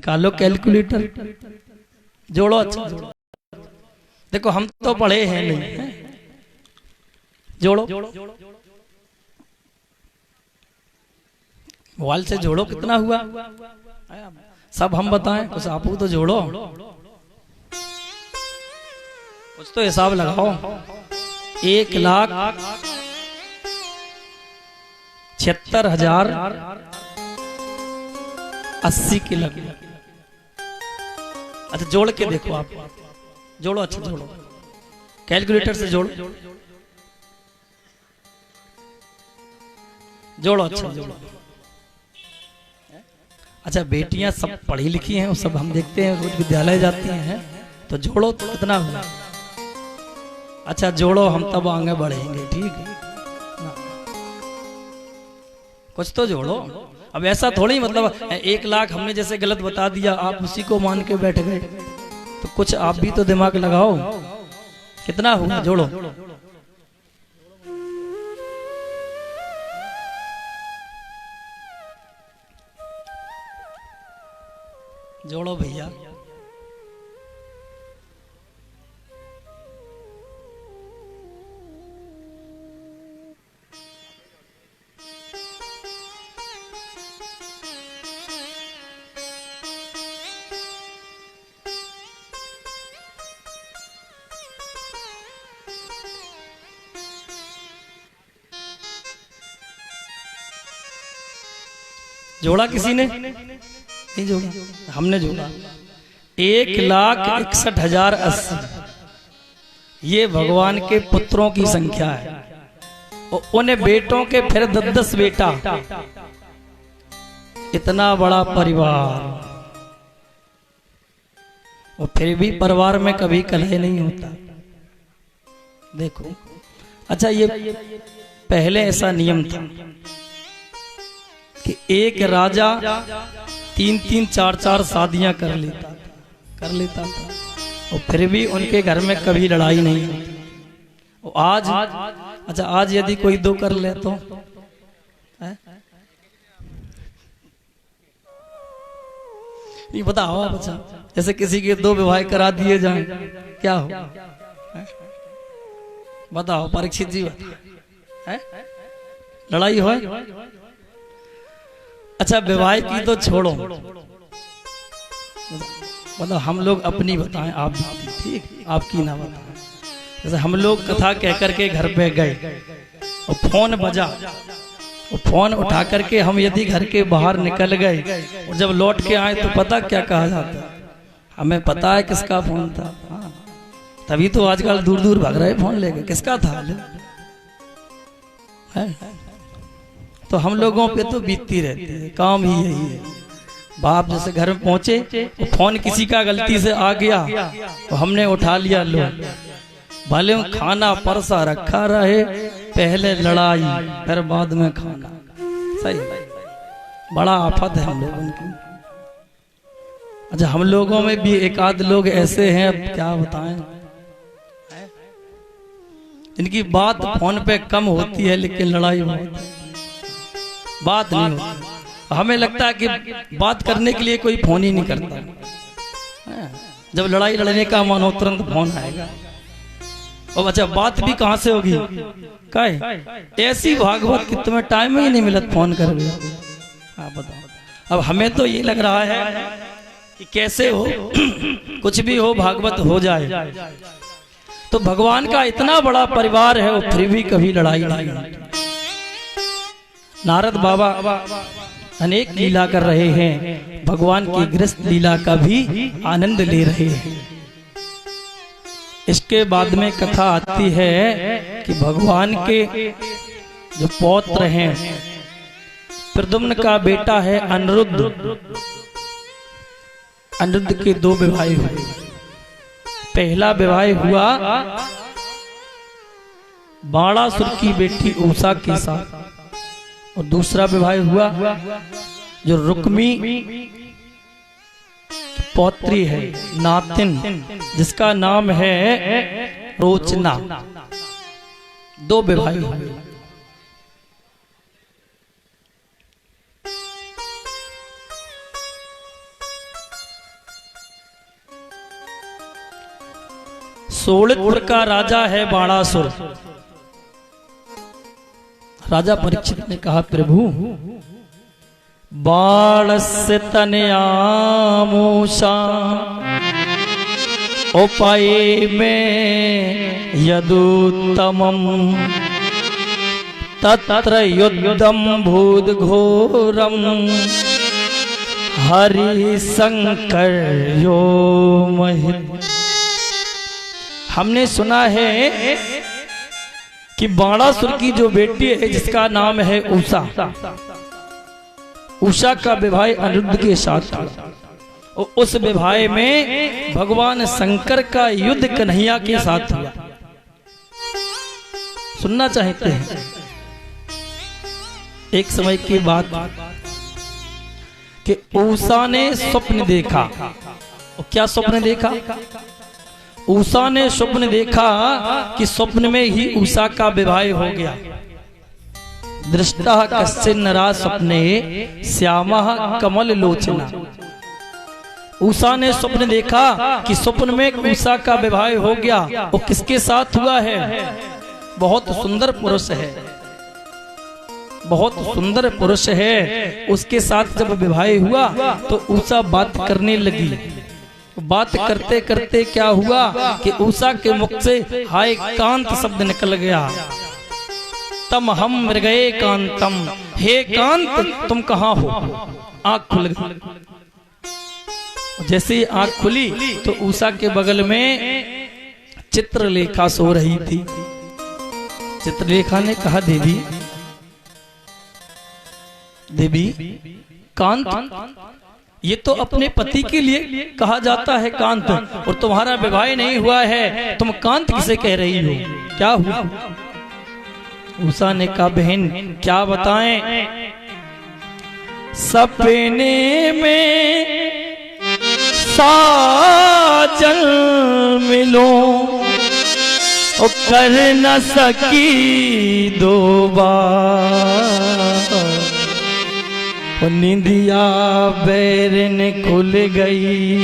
निकालो कैलकुलेटर, जोड़ो। अच्छा जोड़ो। देखो हम तो पढ़े हैं नहीं है? जोड़ो, मोबाइल से जोड़ो। कितना हुआ सब हम बताएं? कुछ आप तो जोड़ो, कुछ तो हिसाब लगाओ। 1,76,080 के लग। अच्छा जोड़ के देखो आप, जोड़ो। अच्छा जोड़ो, कैलकुलेटर से जोड़ो, जोड़ो। अच्छा जोड़ो। अच्छा बेटियां सब पढ़ी लिखी हैं, वो सब हम देखते हैं, रोज विद्यालय जाती हैं, तो जोड़ो तो कितना हुआ। अच्छा जोड़ो, हम तब आगे बढ़ेंगे। ठीक है, कुछ तो जोड़ो। अब ऐसा थोड़ी मतलब 1,00,000 हमने जैसे गलत बता दिया, आप उसी को मान के बैठ गए, तो कुछ आप भी तो दिमाग लगाओ। कितना हुआ, जोड़ो। जोड़ो भैया। जोड़ा किसी ने नहीं जोड़ा, हमने जोड़ा। 1,61,080 ये भगवान के पुत्रों की संख्या है, और उन्हें बेटों के फिर 10 बेटा। इतना बड़ा परिवार, और फिर भी परिवार में कभी कलह नहीं होता। देखो अच्छा, ये पहले ऐसा नियम था कि एक राजा 3-3, 4-4 शादियां कर लेता था, और फिर भी उनके घर में कभी लड़ाई नहीं होती। और आज अच्छा, आज यदि कोई 2 कर ले तो ये बताओ आप। अच्छा जैसे किसी के 2 विवाह करा दिए जाएं, क्या हो? बताओ परीक्षित जी, लड़ाई हो? अच्छा विवाह की तो छोड़ो, मतलब हम लोग अपनी बताएं, आप भी ठीक, आपकी ना बताएं। जैसे हम लोग कथा कह करके घर पे गए और फोन बजा, और फोन उठा करके हम यदि घर के बाहर निकल गए और जब लौट के आए तो पता क्या कहा जाता है? हमें पता है किसका फोन था। हाँ, तभी तो आजकल दूर दूर भाग रहे फोन लेके, किसका था है? तो हम लोगों पे तो बीतती रहती है, काम ही यही है। बाप जैसे घर में पहुंचे, फोन किसी का गलती से आ गया तो हमने उठा लिया, लो भले खाना परसा रखा रहे, पहले लड़ाई फिर बाद में खाना। सही, बड़ा आफत है हम लोगों की। अच्छा हम लोगों में भी एक आध लोग ऐसे हैं, अब क्या बताएं, इनकी बात फोन पे कम होती है लेकिन लड़ाई बहुत, बात नहीं होती। हमें लगता है कि बात करने के लिए कोई फोन ही नहीं करता, जब लड़ाई लड़ने का मन हो तुरंत फोन आएगा। और अच्छा बात भी कहां से होगी? काय ऐसी भागवत कि तुम्हें टाइम ही नहीं मिला फोन कर दिया। आप बताओ। अब हमें तो ये लग रहा है कि कैसे हो कुछ भी हो भागवत हो जाए। तो भगवान का इतना बड़ा परिवार है, वो फिर भी कभी लड़ाई नहीं होती। नारद बाबा अनेक लीला कर रहे हैं, भगवान की गृहस्थ लीला का भी आनंद ले रहे हैं। इसके बाद में कथा आती है कि भगवान के जो पौत्र हैं, प्रद्युम्न का बेटा है अनिरुद्ध, अनिरुद्ध के 2 विवाह हुए। पहला विवाह हुआ बाणासुर की बेटी उषा के साथ, और दूसरा विवाह हुआ जो रुक्मी पौत्री है नातिन, जिसका नाम है रोचना। 2 विवाह हुए। सोलितपुर का राजा है बाणासुर। राजा परीक्षित ने कहा, प्रभु बाणस्य तनया मूषा उपाय में यदुत्तमम् तत्र युद्धम भूत घोरम हरि शंकर यो महित। हमने सुना है कि बाणासुर की जो बेटी है जिसका नाम है उषा, उषा का विवाह अनिरुद्ध के साथ था। और उस विवाह में भगवान शंकर का युद्ध कन्हैया के साथ हुआ। सुनना चाहते हैं? एक समय की बात कि उषा ने स्वप्न देखा। और क्या स्वप्न देखा? उषा ने स्वप्न देखा कि स्वप्न में ही उषा का विवाह हो गया। दृष्टा कश्चिन नरा स्वप्ने श्यामः कमल लोचना। उषा ने स्वप्न देखा कि स्वप्न में उषा का विवाह हो गया। और किसके साथ हुआ है? बहुत सुंदर पुरुष है, बहुत सुंदर पुरुष है। उसके साथ जब विवाह हुआ तो उषा बात करने लगी। बात करते करते क्या हुआ कि उषा के मुख से हाय कांत शब्द निकल गया। तम हम मृगये कांतम, हे कांत तुम कहाँ हो? आंख खुल गई। जैसे ही आंख खुली तो उषा के बगल में चित्रलेखा सो रही थी। चित्रलेखा ने कहा, देवी देवी कांत, ये तो अपने पति के लिए कहा जाता है कांत, और तुम्हारा विवाह नहीं हुआ है, तुम कांत किसे कह रही हो? क्या हुआ? उषा ने कहा, बहन क्या बताएं, सपने में साजन मिलो और कर न सकी दो बार। निंदिया बैरन खुल गई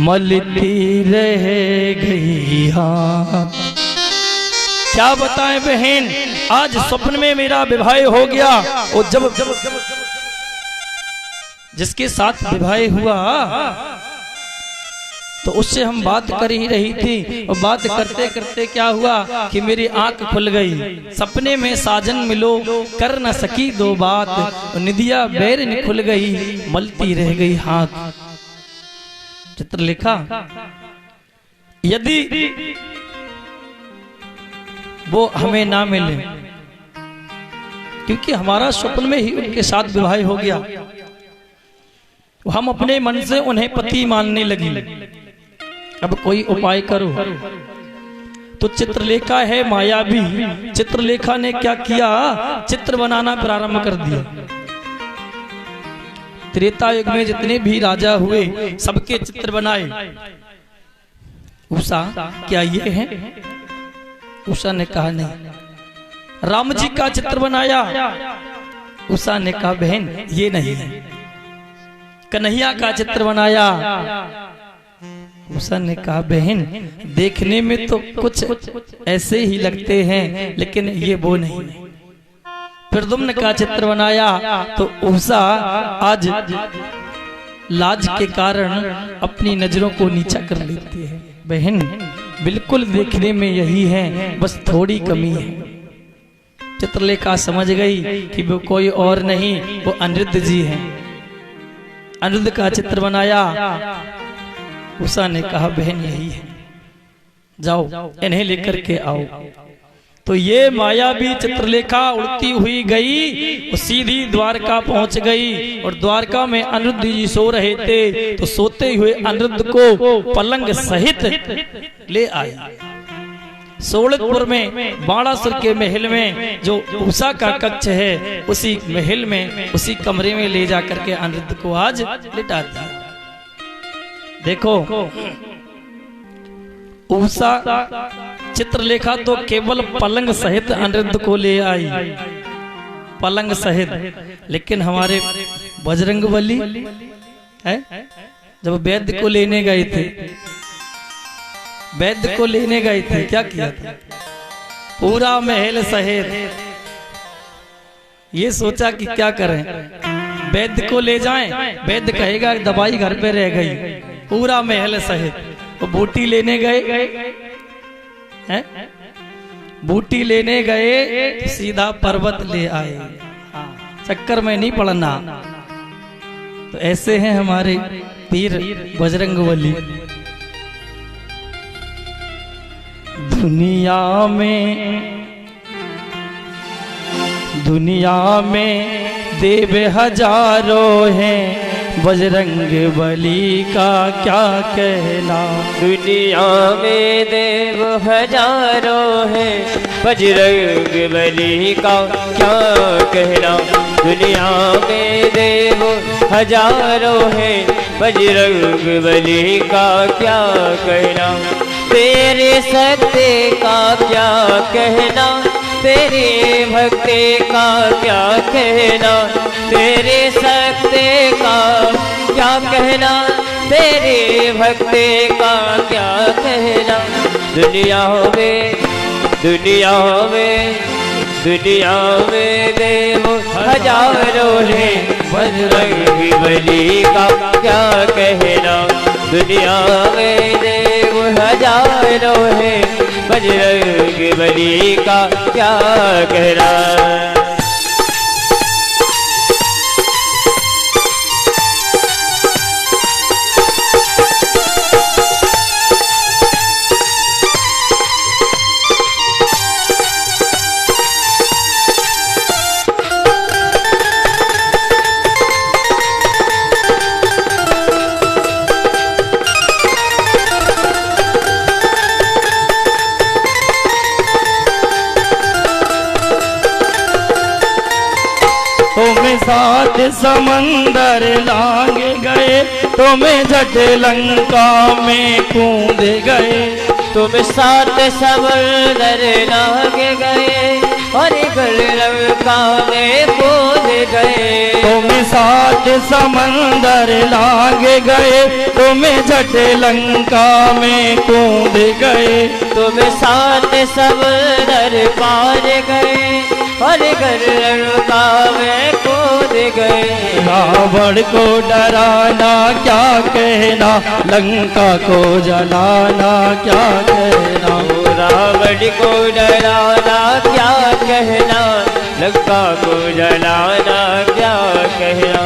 मलती रह गई। हाँ क्या बताएं बहन, आज स्वप्न में मेरा विवाह हो गया। और जब जिसके साथ विवाह हुआ तो उससे हम बात कर ही रही थी। और बात करते करते क्या हुआ कि मेरी आंख खुल गई। सपने में साजन मिलो कर न सकी दो बात। निदिया बैरन खुल गई मलती रह गई हाथ। चित्रलेखा, यदि वो हमें ना मिले, क्योंकि हमारा स्वप्न में ही उनके साथ विवाह हो गया, हम अपने मन से उन्हें पति मानने लगी। अब कोई उपाय करो। तो चित्रलेखा है मायावी। चित्रलेखा ने क्या किया? चित्र बनाना प्रारंभ कर दिया। त्रेता युग में जितने भी राजा हुए सबके चित्र बनाए। उषा, क्या ये है? उषा ने कहा नहीं। राम जी का चित्र बनाया। उषा ने कहा बहन ये नहीं है। कन्हैया का चित्र बनाया। उषा ने कहा बहन देखने में तो कुछ ऐसे ही लगते हैं लेकिन ये वो नहीं। प्रद्युम्न का चित्र बनाया तो उषा आज लाज के कारण अपनी नजरों को नीचा कर लेती है। बहन बिल्कुल देखने में यही है, बस थोड़ी कमी है। चित्रलेखा समझ गई कि वो कोई और नहीं, वो अनिरुद्ध जी हैं। अनिरुद्ध का चित्र बनाया। उषा ने कहा बहन यही है, जाओ इन्हें लेकर के आओ। तो ये मायावी चित्रलेखा उड़ती हुई गई, सीधी द्वारका पहुंच गई। और द्वारका में अनिरुद्ध जी सो रहे थे, तो सोते हुए अनिरुद्ध को पलंग सहित ले आई। सोलितपुर में बाणासुर के महल में जो उषा का कक्ष है, उसी महल में उसी कमरे में ले जाकर के अनिरुद्ध को आज लिटा दिया। देखो उषा चित्रलेखा तो केवल पलंग सहित अनिरुद्ध को ले आई, पलंग सहित। लेकिन हमारे बजरंगबली है, जब वैद्य को लेने गए थे वैद्य को लेने गए थे, क्या किया था? पूरा महल सहित ये सोचा कि क्या करें, वैद्य को ले जाएं। वैद्य कहेगा दवाई घर पे रह गई, पूरा महल सहित। वो बूटी लेने गए हैं, बूटी लेने गए, सीधा पर्वत ले आए। चक्कर में नहीं पड़ना। तो ऐसे हैं हमारे पीर बजरंगबली। दुनिया में देव हजारों हैं, बजरंगबली का क्या कहना। दुनिया में देव हजारों हैं, बजरंगबली का क्या कहना। दुनिया में देव हजारों हैं, बजरंगबली का क्या कहना। तेरे सत्य का क्या कहना, तेरे भक्ति का क्या कहना। तेरे सत्य का क्या कहना, तेरे भक्ति का क्या कहना। दुनिया में दुनिया में दुनिया में देव हजारों हैं, बजरंगबली का क्या कहना। दुनिया में देव हजारों हैं, बजरंगबली का क्या कहना। तुम्हें सात समंदर लांग गए, तुम्हें झट लंका में कूद गए। तुम सात समंदर लांग गए और लंका में कूद गए। तुम्हें सात समंदर लांग गए, तुम्हें झट लंका में कूद गए। तुम सात समंदर पार गए और लंका में कूद गए। रावण को डराना क्या कहना, लंका को जलाना क्या कहना। रावण को डराना क्या कहना, लंका को जलाना क्या कहना।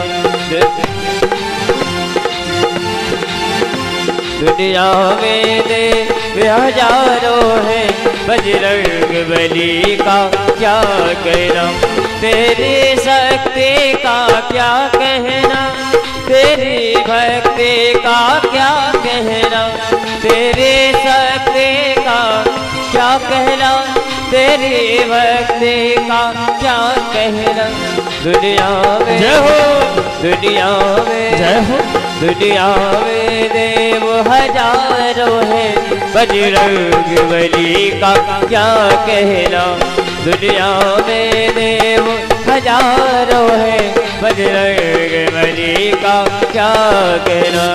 दुनिया में देव हजारों हैं, बजरंगबली का क्या कहना। तेरी शक्ति का क्या कहना, तेरी भक्ति का क्या कहना। तेरी शक्ति का क्या कहना, तेरी भक्ति का क्या कहना। दुनिया में जय हो, दुनिया में जय हो। दुनिया में देव हजारों हैं, बजरंगबली का क्या कहना। दुनिया में देव हजारों हैं, बजरंगबली का क्या कहना।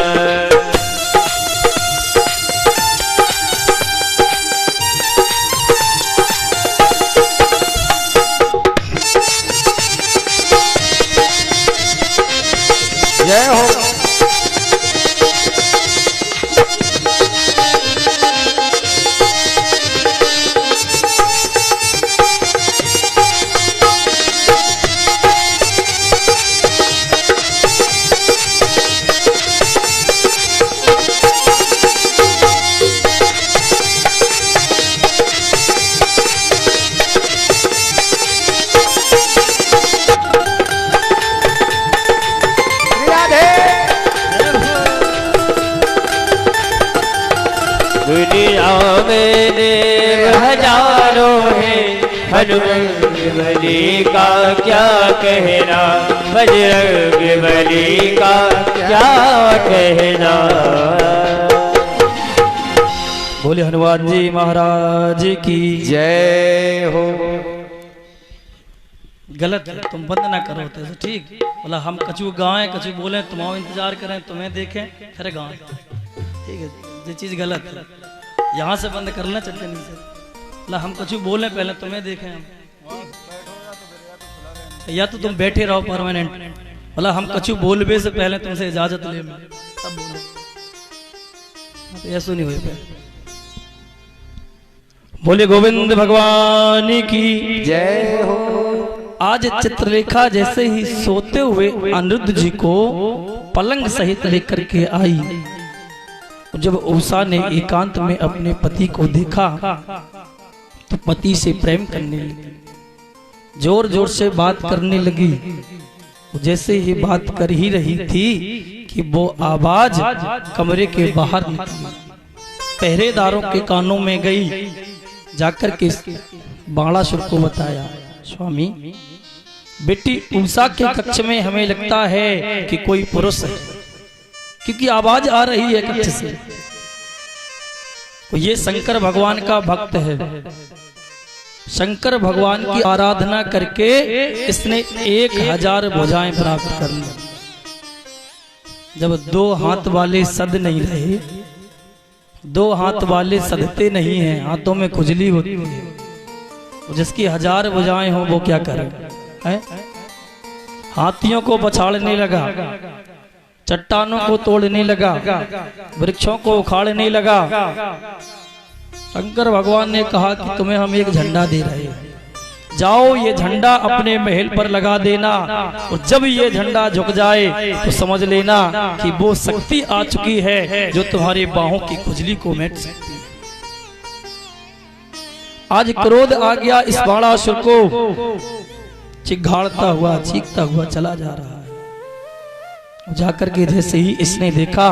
जय हो। दुनिया में देव हजारों हैं, बजरंगबली का क्या कहना। बजरंगबली का क्या कहना। बोले हनुमान जी महाराज की जय हो। गलत तुम बंद ना करो तो ठीक। बोला हम कछु गाएं कछु बोलें, तुम्हारा इंतजार करें, तुम्हें देखें फिर गाएं, ठीक है। ये चीज गलत है। यहाँ से बंद करना चटकनी से। ला हम कुछ बोले पहले तुम्हें देखें हम, या तो तुम बैठे रहो परमानेंट, मतलब हम कछु बोलबे से पहले तुमसे इजाजत ले तब बोलो, तो ऐसा नहीं हो। बोले गोविंद भगवान की जय हो। आज चित्रलेखा जैसे ही सोते हुए अनिरुद्ध जी को पलंग सहित लेकर के आई, जब उषा ने एकांत में अपने पति को देखा तो पति से प्रेम करने लगी, जोर जोर से बात करने लगी। जैसे ही बात कर ही रही थी कि वो आवाज कमरे के बाहर निकली, पहरेदारों के कानों में गई, जाकर के बाणासुर को बताया, स्वामी बेटी उषा के कक्ष में हमें लगता है कि कोई पुरुष है, क्योंकि आवाज आ रही है कक्ष से। ये शंकर भगवान का भक्त है, शंकर भगवान की आराधना करके इसने 1000 भुजाएं प्राप्त कर ली। जब 2 हाथ वाले सद नहीं रहे, 2 हाथ वाले सदते नहीं हैं, हाथों में खुजली होती है, जिसकी 1000 भुजाएं हो वो क्या करे है? हाथियों को बछाड़ने लगा, चट्टानों को तोड़ने लगा, वृक्षों को उखाड़ने लगा। शंकर भगवान ने कहा कि तुम्हें हम एक झंडा दे रहे हैं, जाओ ये झंडा अपने महल पर लगा देना, और जब ये झंडा झुक जाए तो समझ लेना कि वो शक्ति आ चुकी है जो तुम्हारी बाहों की खुजली को मिटा सकती है। आज क्रोध आ गया इस बाणासुर को, चिघाड़ता हुआ चीखता हुआ चला जा रहा है। जाकर के जैसे ही इसने देखा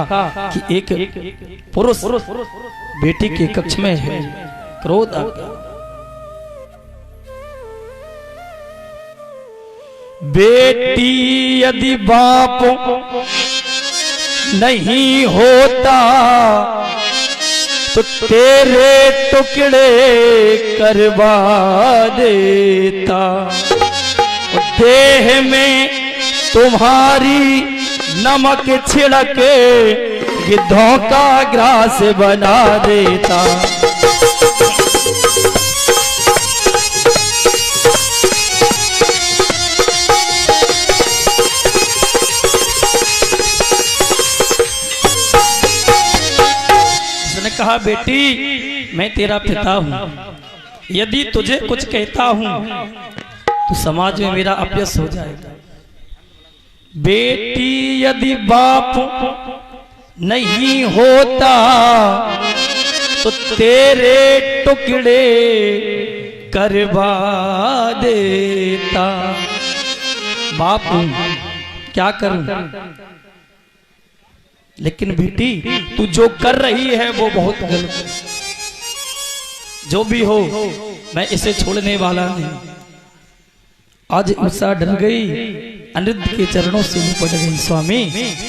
कि एक पुरुष बेटी के कक्ष में है, क्रोध आ गया। बेटी यदि बाप नहीं होता तो तेरे टुकड़े करवा देता, देह में तुम्हारी नमक छिड़क गिद्धों का ग्रास बना देता। उसने कहा बेटी मैं तेरा पिता हूं, यदि तुझे कुछ कहता हूं तो समाज में मेरा अपयश हो जाएगा। बेटी यदि बाप नहीं होता तो तेरे टुकड़े करवा देता। बाप क्या करूं, लेकिन बेटी तू जो कर रही है वो बहुत गलत है। जो भी हो मैं इसे छोड़ने वाला नहीं। आज उषा डर गई, अनिरुद्ध के चरणों से लिपट गई, स्वामी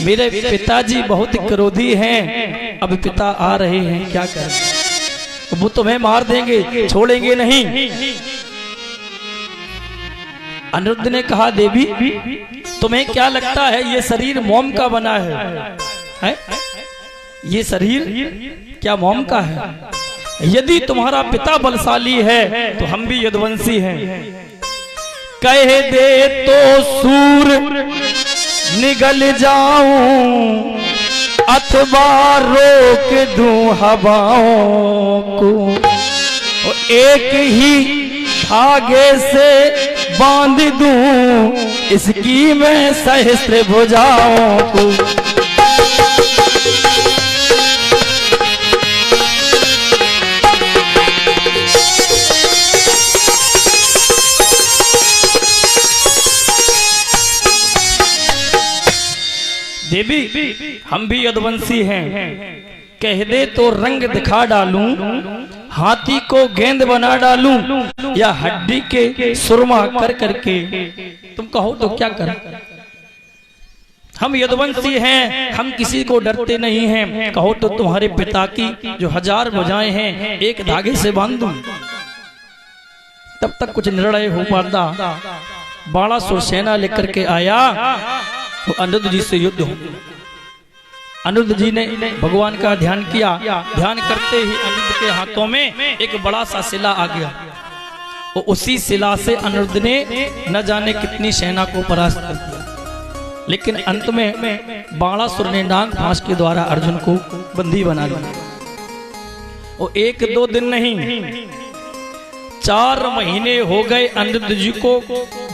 मेरे पिताजी बहुत क्रोधी हैं, अब पिता आ रहे हैं, क्या करें? वो तुम्हें मार देंगे, छोड़ेंगे नहीं। अनिरुद्ध ने कहा देवी तुम्हें क्या लगता है ये शरीर मोम का बना है? ये शरीर क्या मोम का है? यदि तुम्हारा पिता बलशाली है तो हम भी यदुवंशी हैं। कह दे तो सूर निगल जाऊं अथवा रोक दूं हवाओं को, और एक ही धागे से बांध दूं इसकी मैं सहस्त्र भुजाओं को। देवी हम भी यदुवंशी हैं, कह दे तो रंग दिखा डालूं, हाथी को गेंद बना डालूं, या हड्डी के सुरमा कर करके, तुम कहो तो क्या कर? हम यदुवंशी हैं, हम किसी को डरते नहीं हैं। कहो तो तुम्हारे पिता की जो 1000 भुजाएं हैं एक धागे से बांध दूं। तब तक कुछ निर्णय हो पाता। बाणासुर सेना लेकर के आया तो अनिरुद्ध जी से युद्ध हो गया। अनिरुद्ध जी ने भगवान का ध्यान किया। ध्यान करते ही अनिरुद्ध के हाथों में एक बड़ा सा शिला आ गया। और उसी शिला से अनिरुद्ध ने न जाने कितनी सेना को परास्त कर दिया। लेकिन अंत में बाणासुर ने नाग फांस के द्वारा अर्जुन को बंदी बना लिया। और 1-2 दिन नहीं, 4 महीने हो गए अनिरुद्ध जी को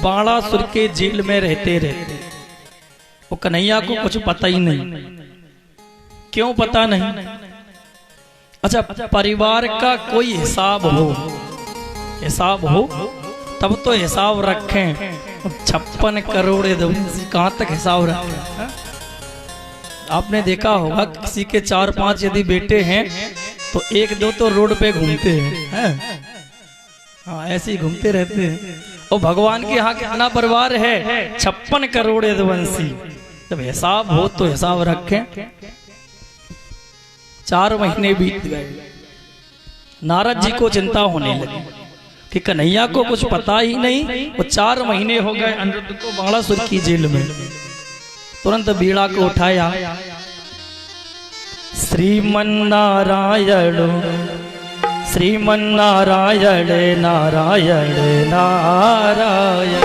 बाणासुर के जेल में रहते रहते। वो कन्हैया को कुछ पता ही नहीं। क्यों पता नहीं? अच्छा, परिवार का कोई हिसाब हो तब तो हिसाब रखें। 56 करोड़ कहां तक हिसाब रखें? आपने देखा होगा किसी के 4-5 यदि बेटे हैं तो 1-2 तो रोड पे घूमते हैं। हाँ, ऐसे ही घूमते रहते हैं। और भगवान के यहाँ कितना परिवार है? 56 करोड़ यदुवंशी। जब हिसाब हो तो हिसाब रखें। 4 महीने बीत गए। नारद जी को चिंता होने लगी कि कन्हैया को कुछ पता ही नहीं। वो 4 महीने हो गए अनिरुद्ध को बाणासुर की जेल में। तुरंत बीड़ा को उठाया। श्रीमन्नारायण श्रीमन्नारायण नारायण नारायण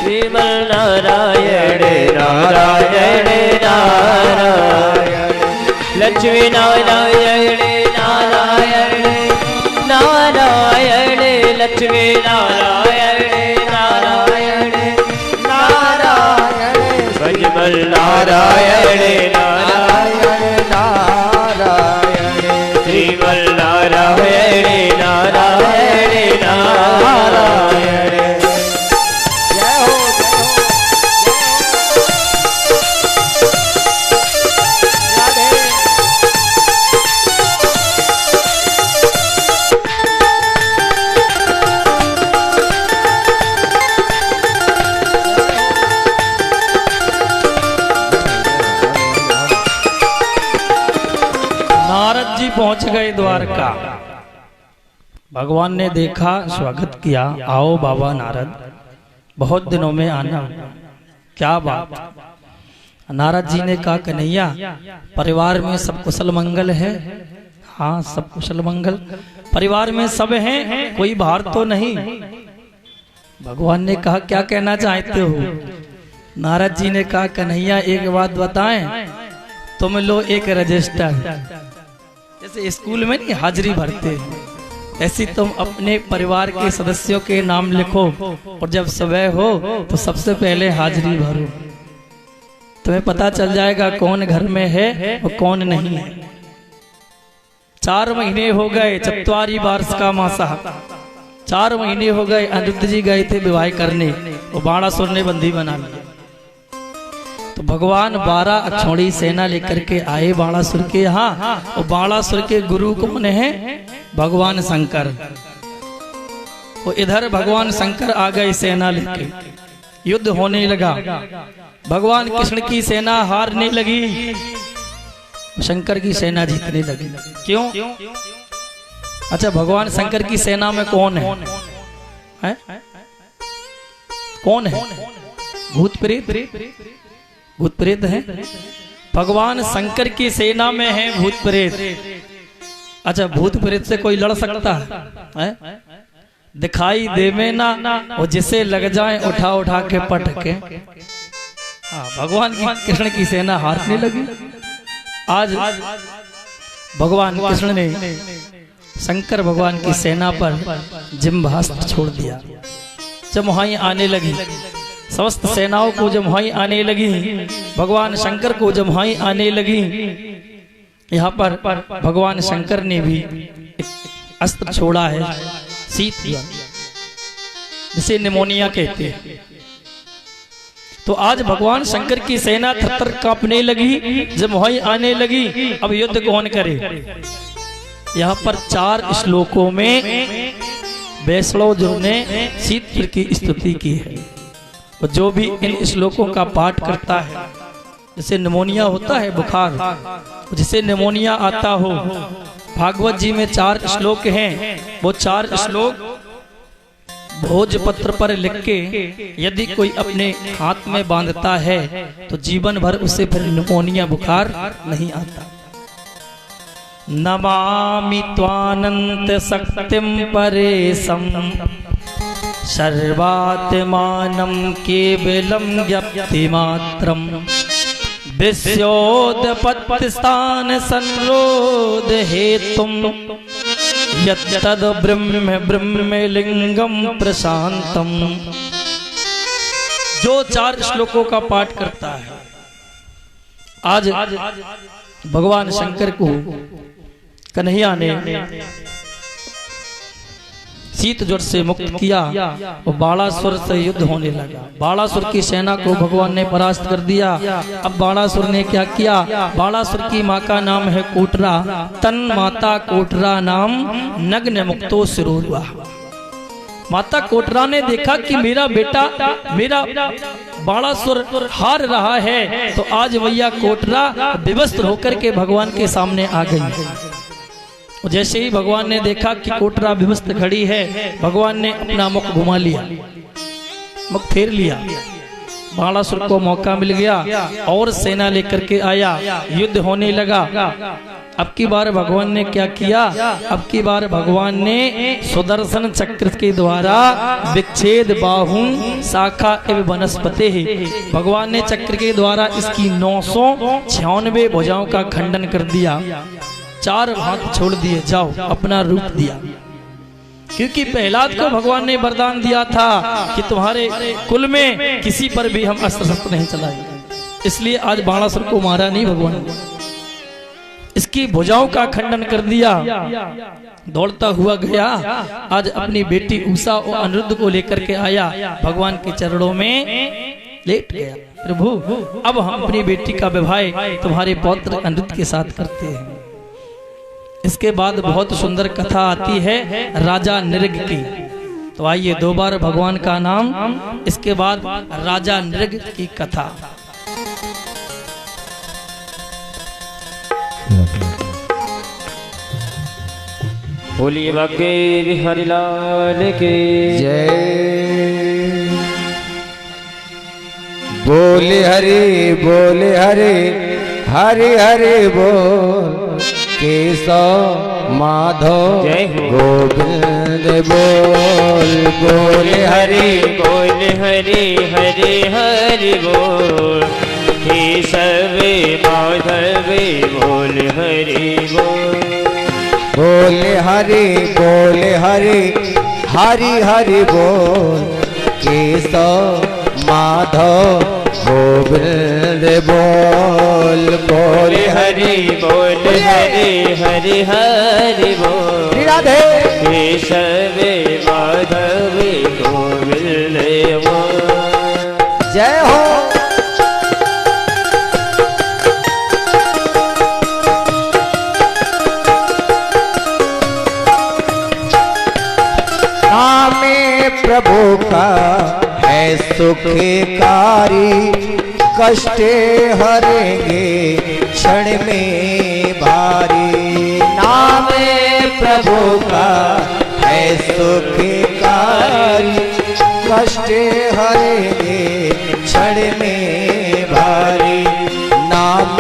श्रीमन्नारायण नारायण नारायण लक्ष्मी नारायण नारायण नारायण लक्ष्मी नारायण नारायण नारायण श्रीमन नारायण नारायण नारायण श्रीमन नारायण नारायण नारायण। जय हो पहुंच गए द्वारका। भगवान ने देखा, स्वागत किया। आओ बाबा नारद, बहुत दिनों में आना, क्या बात? नारद जी ने कहा, कन्हैया परिवार में सब कुशल मंगल है? हाँ, सब कुशल मंगल, परिवार में सब हैं, कोई बाहर तो नहीं। भगवान ने कहा, क्या कहना चाहते हो? नारद जी ने कहा, कन्हैया एक बात बताएं, तुम लो एक रजिस्टर, जैसे स्कूल में नहीं हाजिरी भरते हैं, ऐसी तुम अपने परिवार के सदस्यों के नाम लिखो और जब सुबह हो तो सबसे पहले हाजिरी भरो। तुम्हें पता चल जाएगा कौन घर में है और कौन नहीं है। 4 महीने हो गए, 4 वर्ष का मासा, 4 महीने हो गए। अनिरुद्ध जी गए थे विवाह करने, वो बाणासुर ने बंदी बना लिया। तो भगवान 12 अक्षौणी सेना लेकर के आए बाणासुर के यहाँ। और बाणासुर के गुरु कौन है? भगवान शंकर। वो इधर भगवान शंकर आ गए सेना लेके, युद्ध होने लगा। भगवान कृष्ण की सेना हारने लगी, शंकर की सेना जीतने लगी। क्यों? अच्छा, भगवान शंकर की सेना में कौन है? कौन है? भूत प्रेत? भूत प्रेत है? भगवान शंकर की सेना में है भूत प्रेत। अच्छा, भूत प्रेत से कोई लड़ सकता है? दिखाई देवे ना, और जिसे लग जाए उठा उठा के पटके। हाँ, भगवान की कृष्ण की सेना हारने लगी। आज भगवान कृष्ण ने शंकर भगवान की सेना पर जिम्भास्त्र छोड़ दिया। जब वहां आने लगी समस्त सेनाओं को, जब वहां आने लगी भगवान शंकर को, जब वहां आने लगी, यहाँ पर भगवान शंकर ने भी अस्त्र छोड़ा है, शीत, जिसे निमोनिया कहते हैं। तो आज भगवान शंकर की सेना थर-थर कांपने लगी जब वहां आने लगी। अब युद्ध कौन करे? यहाँ पर 4 श्लोकों में वैष्णव जो ने शीत की स्तुति की है। और जो भी इन श्लोकों का पाठ करता है, जैसे निमोनिया होता है बुखार, जिसे निमोनिया आता हो, भागवत जी में 4 श्लोक हैं, वो 4 श्लोक भोजपत्र पर लिख के यदि कोई अपने हाथ में बांधता है तो जीवन भर उसे फिर निमोनिया बुखार नहीं आता। नमामि त्वानंत शक्तिं परेशं सर्वात्मानं केवलं ज्ञप्तिमात्रम् विश्वोत्पत्तिस्थान संरोध हेतुम् यत्तद् ब्रह्म ब्रह्मलिंगम प्रशांतम। जो 4 श्लोकों का पाठ करता है, आज भगवान शंकर को कन्हैया ने शीत ज्वर से मुक्त किया और बाणासुर से युद्ध होने लगा। बाणासुर की सेना को भगवान ने परास्त कर दिया। अब बाणासुर ने क्या किया? बाणासुर की माँ का नाम है कोटरा। तन माता कोटरा नाम नग्न मुक्तो सिरोरुआ। माता कोटरा ने देखा कि मेरा बेटा, मेरा बाणासुर हार रहा है, तो आज भैया कोटरा विवस्त्र होकर के भगवान के सामने आ गई। और जैसे ही भगवान ने देखा कि कोटरा विवस्त्र खड़ी है, भगवान ने अपना मुख घुमा लिया, मुख फेर लिया। बाणासुर को मौका मिल गया और सेना लेकर के आया, युद्ध होने लगा। अब की बार भगवान ने क्या किया? अब की बार भगवान ने सुदर्शन चक्र के द्वारा विच्छेद बाहु शाखा एवं वनस्पति, भगवान ने चक्र के द्वारा इसकी 996 भुजाओं का खंडन कर दिया। 4 हाथ छोड़ दिए, जाओ, अपना रूप दिया। क्योंकि प्रहलाद को भगवान ने वरदान दिया था कि तुम्हारे कुल में किसी पर भी हम अस्त्र शस्त्र नहीं चलाएंगे। इसलिए आज बाणासुर को मारा नहीं भगवान ने, इसकी भुजाओं का खंडन कर दिया। दौड़ता हुआ गया, आज अपनी बेटी उषा और अनिरुद्ध को लेकर के आया, भगवान के चरणों में लेट गया। प्रभु, अब हम अपनी बेटी का विवाह तुम्हारे पौत्र अनिरुद्ध के साथ करते हैं। इसके बाद बहुत सुंदर कथा आती है राजा नृग की। तो आइए 2 बार भगवान का नाम, इसके बाद राजा नृग की कथा। बोलिए बाके बिहारी लाल के जय। बोले हरे हरे हरे बोल केशव माधव जय हो। गोविंद बोल। बोले हरे हरे हरे हरे बोल केशव माधव बोल हरि बोल। बोले हरे हरि हरि बोल केशव माधव गोविंद बोल। बोले हरि हरि हरि बोल राधे केशव माधव गोविंद बोल। जय हो। नामे प्रभु का है सुखकारी, कष्टे हरेंगे क्षण में भारी। नाम प्रभु का है सुखकारी, कष्टे हरेंगे क्षण में भारी। नाम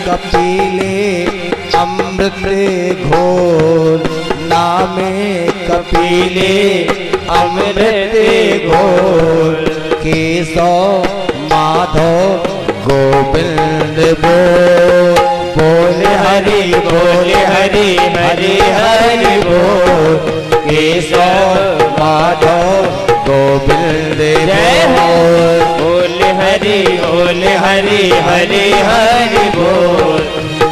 कपिले अमृत घोर, नाम कपिले अमृत घोर। केशव माधव गोविंद बोल। बोले हरि हरि हरि बोल केशव माधव गोविंद बोल। बोले हरि हरि हरि बोल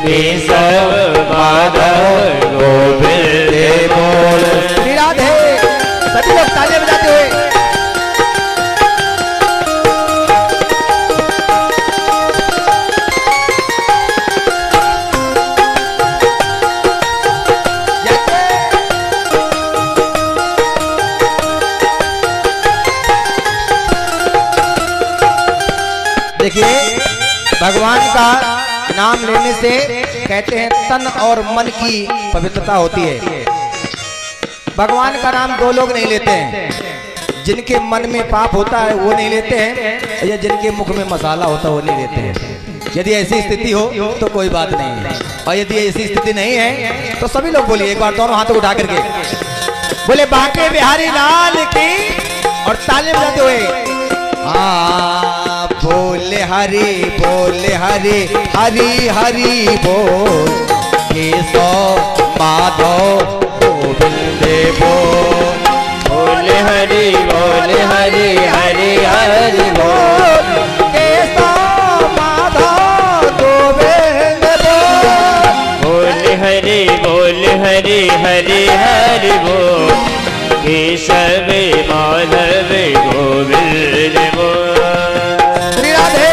केशव माधव गोविंद बोल। राधे। सभी लोग तालियां बजाते हुए देखिए, भगवान का नाम लेने से कहते हैं तन और मन की पवित्रता होती है। भगवान का नाम 2 लोग नहीं लेते हैं, जिनके मन में पाप होता है वो नहीं लेते हैं, या जिनके मुख में मसाला होता है वो नहीं लेते हैं। यदि ऐसी स्थिति हो तो कोई बात नहीं है, और यदि ऐसी स्थिति नहीं है तो सभी लोग बोलिए एक बार दोनों हाथों उठा करके बोले बांके बिहारी लाल की, और ताली बजाते हुए बोले हरि हरि हरि बोल, केशव माधव गोविंद बोल, बोले हरि हरि हरि बोल, केशव माधव गोविंद बोल, बोले हरि हरि हरि बोल, केशव माधव गोविंद बोल। श्री राधे।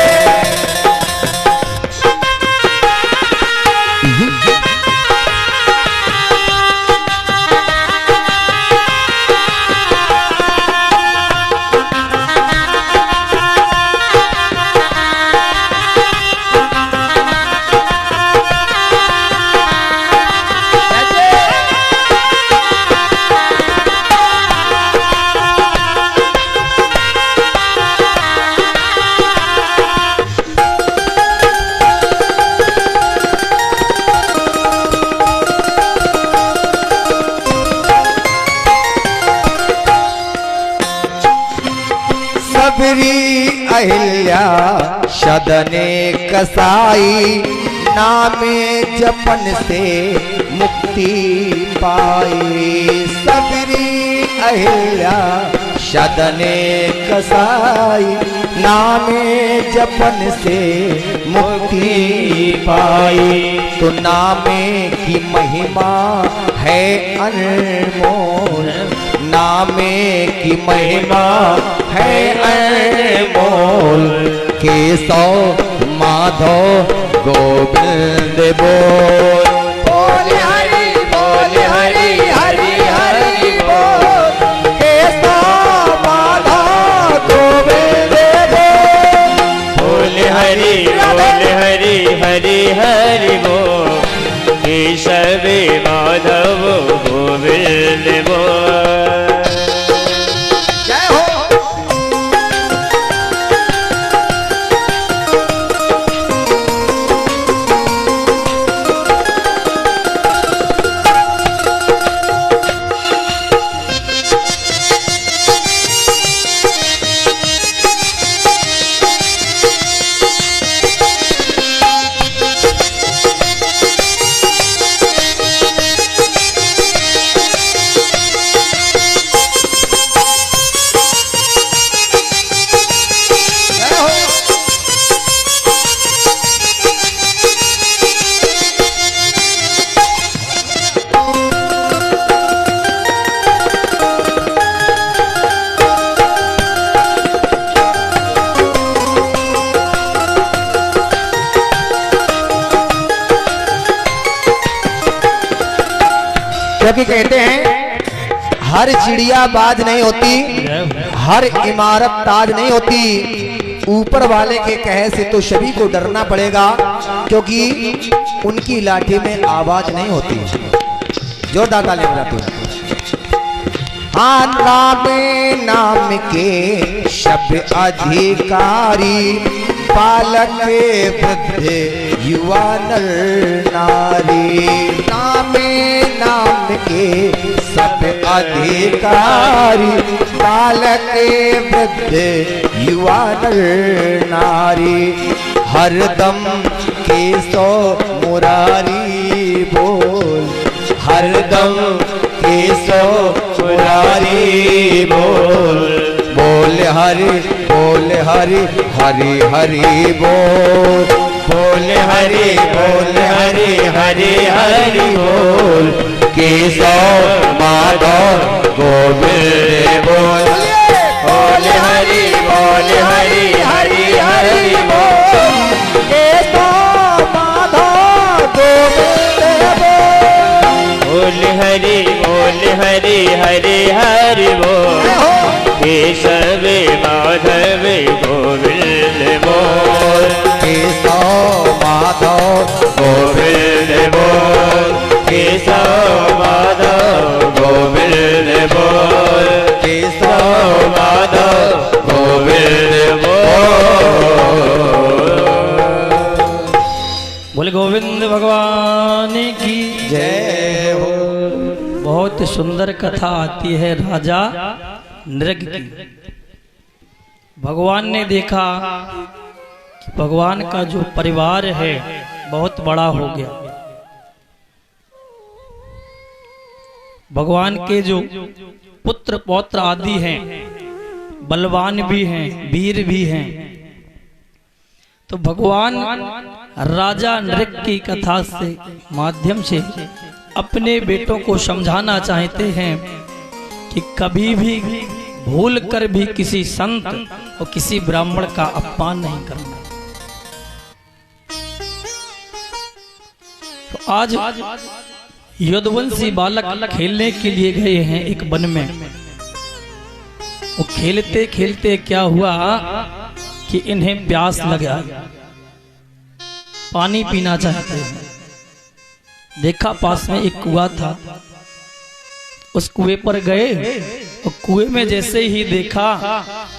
सबरी अहिल्या सदने कसाई, नामे जपन से मुक्ति पाई। सबरी अहिल्या सदने कसाई, नामे जपन से मुक्ति पाई। तो नामे की महिमा है अनमोल, नामे की महिमा है अनमोल, केशव माधव गोविंद बोल, बोले हरि हरि हरि बोल, केशव माधव गोविंद बोल, बोले हरि हरि हरि बोल, केशव माधव गोविंद बोल। जय हो। क्योंकि कहते हैं हर चिड़िया बाज नहीं होती, हर इमारत ताज नहीं होती। ऊपर वाले के कहे से तो सभी को डरना पड़ेगा, क्योंकि उनकी लाठी में आवाज नहीं होती। जोरदार ताली बजाते हैं। हाँ, नामे नाम के शब्द अधिकारी, बालक वृद्ध युवा नर नारी। नामे नाम के सब अधिकारी, बालक वृद्ध युवा नर नारी। हरदम केशो मुरारी बोल, हरदम केशो मुरारी बोल, बोल हरि हरि हरि हरि बोल, बोल हरि हरि हरि बोल, केशव माधव गोविंद बोल, बोल हरि हरि हरि बोल, केशव माधव गोविंद बोल, बोल हरि हरि हरि बोल, केशव माधव गोविंद बोल, केशव माधव गोविंद बोल, केशव माधव गोविंद बोल, केशव गोविंद भगवान की जय हो। बहुत सुंदर कथा आती है राजा नृग की। भगवान ने देखा कि भगवान का जो परिवार है बहुत बड़ा हो गया। भगवान के जो पुत्र पौत्र आदि हैं, बलवान भी हैं, वीर भी हैं। तो भगवान राजा नृग की कथा से माध्यम से अपने बेटों को समझाना चाहते हैं कि कभी भी भूल कर भी किसी संत और किसी ब्राह्मण का अपमान नहीं करना। तो आज यदुवंशी बालक खेलने के लिए गए हैं एक वन में। वो खेलते खेलते क्या हुआ कि इन्हें प्यास लगा, पानी पीना चाहते हैं। देखा पास में एक कुआं था, उस कुएं पर गए और कुएं में जैसे ही देखा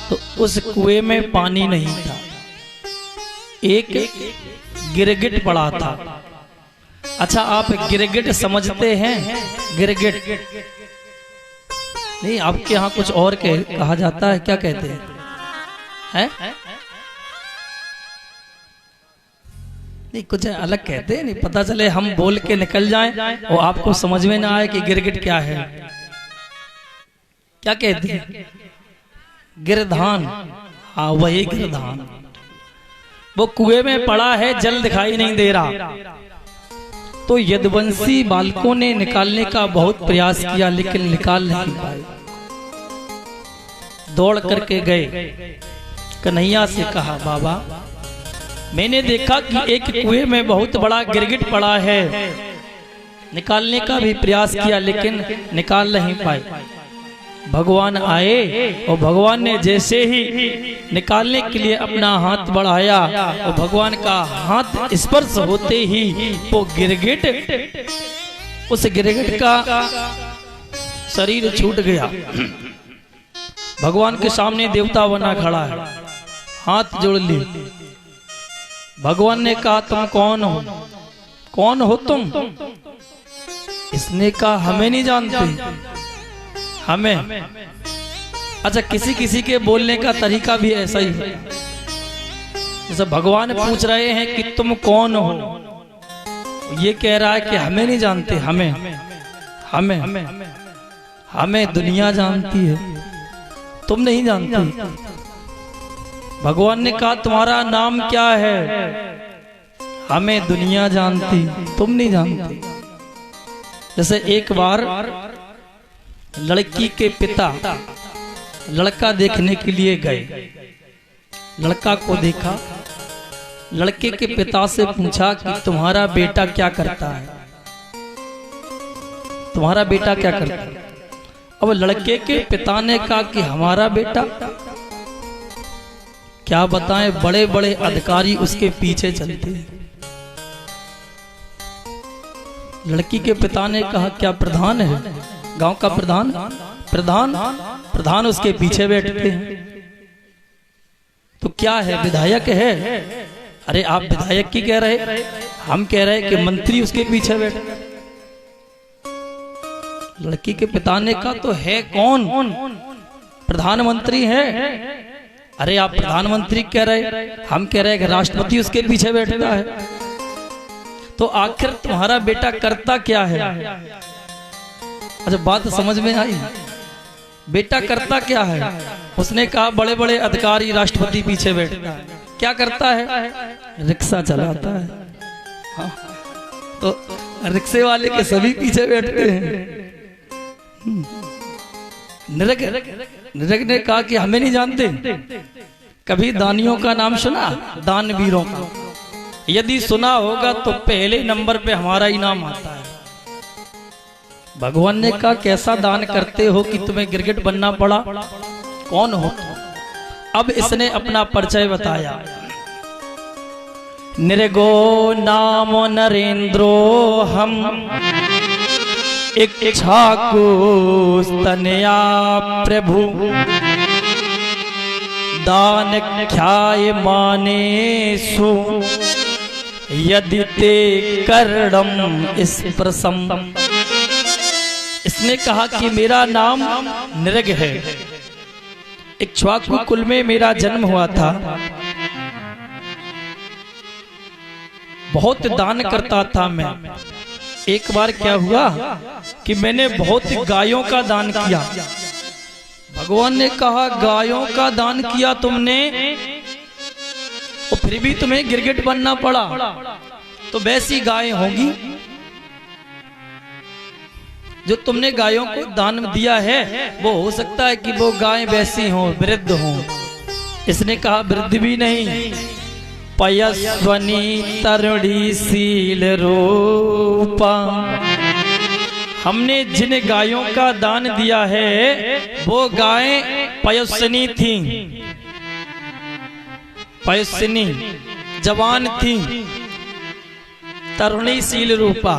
तो उस कुएं में पानी नहीं था, एक गिरगिट पड़ा था। अच्छा, आप गिरगिट समझते हैं? गिरगिट नहीं, आपके यहाँ कुछ और कहा जाता है, क्या कहते हैं? है? नहीं, कुछ अलग कहते हैं, नहीं पता चले हम बोल के निकल जाएं और आपको समझ में ना आए कि गिरगिट क्या है। क्या कहते हैं? गिरधान। हाँ, वही गिरधान। वो कुएं में पड़ा है, जल दिखाई नहीं दे रहा। तो यदुवंशी बालकों ने निकालने का बहुत प्रयास किया लेकिन निकाल नहीं पाए। दौड़ करके गए, कन्हैया से कहा, बाबा मैंने देखा कि एक कुएं में बहुत बड़ा गिरगिट पड़ा है, निकालने का भी प्रयास किया लेकिन निकाल नहीं पाए। भगवान आए और भगवान ने जैसे ही निकालने के लिए अपना हाथ बढ़ाया और भगवान का हाथ स्पर्श होते ही वो गिरगिट, उस गिरगिट का शरीर छूट गया। भगवान के सामने देवता बना खड़ा है, हाथ जोड़ लिए। भगवान ने कहा, तुम कौन हो? कौन हो तुम? इसने कहा, हमें नहीं जानते। हमें? अच्छा, किसी किसी के बोलने का तरीका भी ऐसा ही है। जैसे भगवान पूछ रहे हैं कि तुम कौन हो, ये कह रहा है कि हमें नहीं जानते। हमें हमें हमें दुनिया जानती है, तुम नहीं जानती। भगवान ने कहा, तुम्हारा नाम क्या है? हमें दुनिया जानती, तुम नहीं जानती। जैसे एक बार लड़की के पिता लड़का देखने के लिए गए। लड़का को देखा, लड़के के पिता से पूछा कि तुम्हारा बेटा क्या करता है? तुम्हारा बेटा क्या करता है? अब लड़के के पिता ने कहा कि हमारा बेटा, क्या बताएं, बड़े बड़े अधिकारी उसके पीछे चलते हैं। लड़की के पिता ने कहा, क्या प्रधान है? गांव का प्रधान? प्रधान उसके पीछे बैठते हैं। तो क्या है, विधायक है? अरे आप विधायक की कह रहे, हम कह रहे कि मंत्री उसके पीछे बैठे। लड़की के पिता ने कहा, तो है कौन? प्रधानमंत्री है। अरे आप प्रधानमंत्री कह रहे, हम कह रहे कि राष्ट्रपति उसके पीछे बैठता है। तो आखिर तुम्हारा बेटा करता क्या है? अच्छा, बात समझ में आई? बेटा करता क्या है? उसने कहा, बड़े बड़े अधिकारी राष्ट्रपति पीछे बैठता है। क्या करता है? रिक्शा चलाता है। हाँ, तो रिक्शे वाले के सभी पीछे बैठते हैं। नृग ने कहा कि हमें नहीं जानते। कभी दानियों का नाम सुना? दानवीरों का यदि सुना होगा तो पहले नंबर पे हमारा ही नाम आता है। भगवान ने कहा, कैसा दान करते हो कि तुम्हें गिरगिट बनना पड़ा? कौन हो? अब इसने अपना परिचय बताया। नृगो नाम नरेंद्रो हम, इच्छा को स्तनया प्रभु, दान ख्याय माने सु, यदि ते कर्णम इस प्रसम। इसने कहा कि मेरा नाम नृग है, इक्ष्वाकु कुल में मेरा जन्म हुआ था, बहुत दान करता था मैं। एक बार क्या हुआ कि मैंने बहुत गायों का दान किया। भगवान ने कहा गायों का दान किया तुमने और फिर भी तुम्हें गिरगिट बनना पड़ा, तो वैसी गायें होंगी जो तुमने गायों को दान दिया है, वो हो सकता है कि वो गायें वैसी हों, वृद्ध हों। इसने कहा वृद्ध भी नहीं, पयस्वनी तरुणी शील रूपा। हमने जिन गायों का दान दिया है वो गायें पयस्वनी थी, पयस्वनी जवान थी, तरुणी शील रूपा,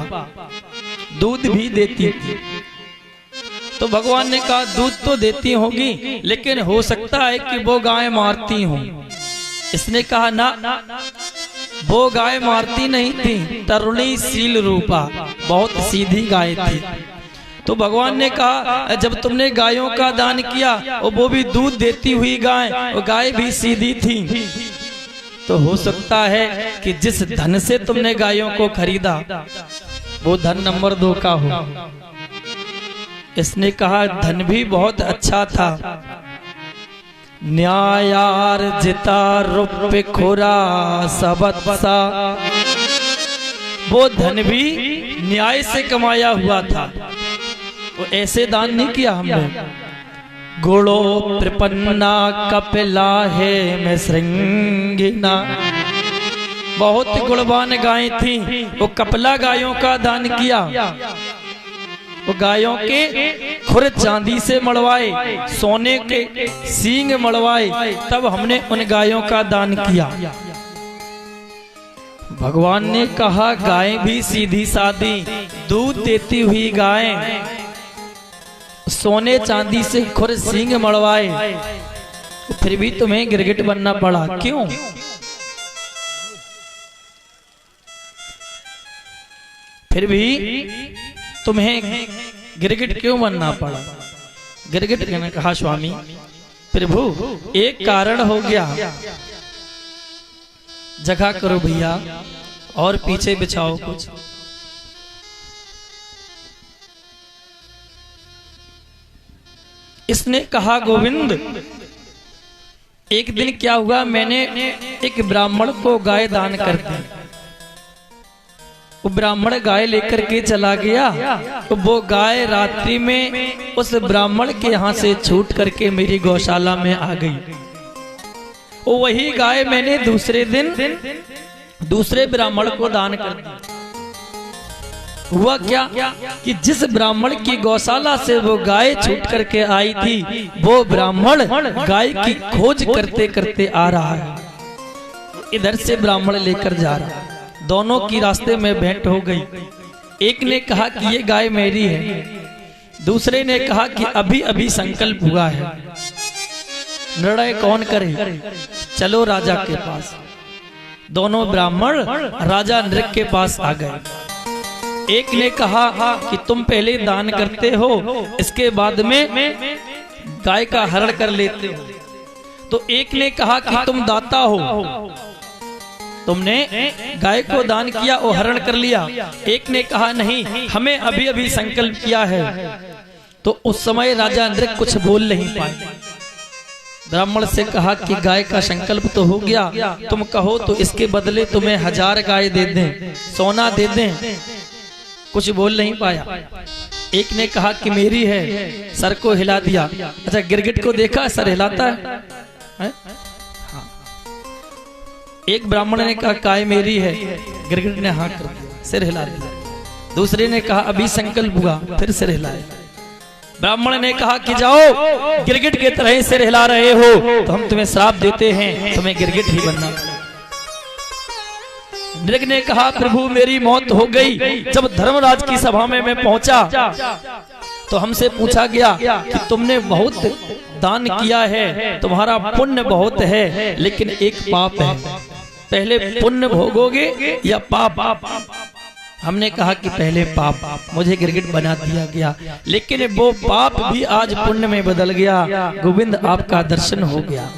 दूध भी देती थी। तो भगवान ने कहा दूध तो देती होगी, लेकिन हो सकता है कि वो गाय मारती हों। इसने कहा ना, वो गाय मारती नहीं थी, तरुणी शील रूपा, बहुत सीधी गाय थी। तो भगवान ने कहा जब तुमने गायों का दान किया और वो भी दूध देती हुई गाय, वो गाय भी सीधी थी, तो हो सकता है कि जिस धन से तुमने गायों को खरीदा वो धन नंबर 2 का हो। इसने कहा धन भी बहुत अच्छा था, न्यायार्जिता रुपये खुरा सबत्सा, वो धन भी न्याय से कमाया हुआ था, वो ऐसे दान नहीं किया हमने। गुणो प्रपन्ना कपिला है मैं श्रृंगिना, बहुत गुणवान गायें थी, वो कपिला गायों का दान किया। वो गायों के खुर चांदी से मड़वाए, सोने के सींग मड़वाए, तब हमने उन गायों का दान किया। भगवान ने कहा गायें भी सीधी सादी, दूध देती हुई गायें, सोने चांदी से खुर सींग मड़वाए, फिर भी तुम्हें गिरगिट बनना पड़ा, क्यों? फिर भी तुम्हें गिरगिट क्यों बनना पड़ा? गिरगिट ने कहा स्वामी प्रभु एक कारण हो गया, जगह करो भैया और पीछे बिछाओ कुछ। इसने कहा गोविंद एक दिन क्या हुआ, मैंने एक ब्राह्मण को गाय दान कर दी, वो ब्राह्मण गाय लेकर के चला गया, तो वो गाय रात्रि में उस ब्राह्मण के यहाँ से छूट करके मेरी गौशाला में आ गई। वो वही गाय मैंने दूसरे दिन दूसरे ब्राह्मण को दान कर दी। हुआ क्या कि जिस ब्राह्मण की गौशाला से वो गाय छूट करके आई थी, वो ब्राह्मण गाय की खोज करते करते आ रहा है, इधर से ब्राह्मण लेकर जा रहा है, दोनों की रास्ते में भेंट हो गई। एक ने कहा कि ये गाय मेरी है, दूसरे ने कहा कि अभी अभी संकल्प हुआ है, निर्णय कौन करे, चलो राजा के पास। दोनों ब्राह्मण राजा नृग के पास आ गए। एक ने कहा कि तुम पहले दान करते हो, इसके बाद में गाय का हरण कर लेते हो। तो एक ने कहा कि तुम दाता हो, तुमने गाय को दान किया और हरण कर लिया। एक ने कहा नहीं, हमें अभी अभी संकल्प किया है। तो उस समय राजा नृग कुछ बोल नहीं पाए। ब्राह्मण से कहा कि गाय का संकल्प तो हो गया, तुम कहो तो इसके बदले तुम्हें 1000 गाय दे दें, सोना दे दें। कुछ बोल नहीं पाया। एक ने कहा कि मेरी है, सर को हिला दिया। अच्छा गिरगिट को देखा सर हिलाता है? हाँ। एक ब्राह्मण ने कहा गाय मेरी है, गिरगिट ने हाँ कर दिया, सिर हिला दिया। दूसरे ने कहा अभी संकल्प हुआ, फिर सिर हिलाया। ब्राह्मण ने कहा कि जाओ गिरगिट के तरह सिर हिला रहे हो तो हम तुम्हें श्राप देते हैं, तुम्हें गिरगिट ही बनना। नृग ने कहा प्रभु मेरी मौत हो गई। जब धर्मराज की सभा में मैं पहुंचा तो हमसे पूछा गया कि तुमने बहुत दान किया है, तुम्हारा पुण्य बहुत है, लेकिन एक पाप है। पहले पुण्य भोगोगे या पाप? हमने कहा कि पहले पाप, मुझे गिरगिट बना दिया गया, लेकिन वो पाप भी आज पुण्य में बदल गया। गोविंद आपका दर्शन हो गया।